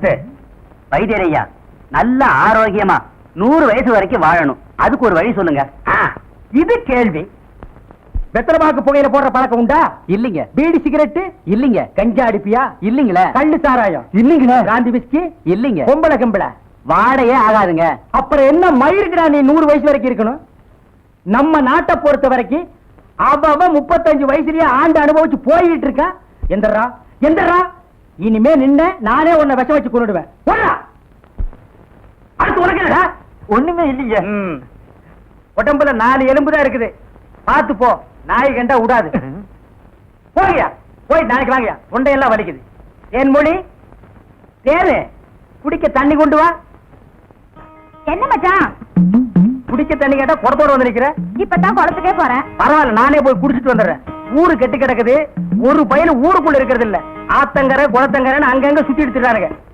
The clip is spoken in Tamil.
பெருசு. வைத்தியரையா நல்ல ஆரோக்கியமா 100 வயசு வரைக்கும் வாழணும், அதுக்கு ஒரு வழி சொல்லுங்க. இது கேள்வி. வெத்தலமாக்கு புகையில போடுற பழக்கம் உண்டா? இல்லீங்க. பீடி சிகரெட் இல்லீங்க. கஞ்சா அடிப்பியா? இல்லீங்களே. கள்ளு சாராயம் இல்லீங்களே. காந்தி விஸ்கி இல்லீங்க. பொம்பளை கம்பளை வாடையே ஆகாதுங்க. அப்புறம் என்ன மயிருக்குடா நீ 100 வயசு வரைக்கும் இருக்கணும்? நம்ம நாட்டை பொறுத்த வரைக்கும் அவ 35 வயசுலயே ஆண்டு அனுபவிச்சு போயிட்டு இருக்கா. எந்தரா எந்தரா இனிமே நின்ன நானே உன்னை விஷம் வச்சு கொண்டுடுவேன். அடுத்து உனக்கு ஒண்ணுமே இல்லீங்க. உடம்புல 4 எலும்பு தான் இருக்குது, பார்த்து போ. நாய் கண்டா விடாது. போகியா போய் நாளைக்கு வாங்கயா, தொண்டையெல்லாம் வலிக்குது. தேன் மொழி தேனு குடிக்க தண்ணி கொண்டு வா. என்ன மச்சான் குடிக்க தண்ணி கேட்டா குடத்தோட வந்து நிக்கிற. இப்பதான் குளத்துக்கே போறேன். பரவாயில்ல, நானே போய் குடிச்சிட்டு வந்துடுறேன். ஊரு கெட்டு கிடக்குது, ஒரு பையன் ஊருக்குள்ள இருக்கிறது இல்ல. ஆத்தங்கரை குளத்தங்கரைன்னு அங்கங்க சுத்தி எடுத்துட்டானுங்க.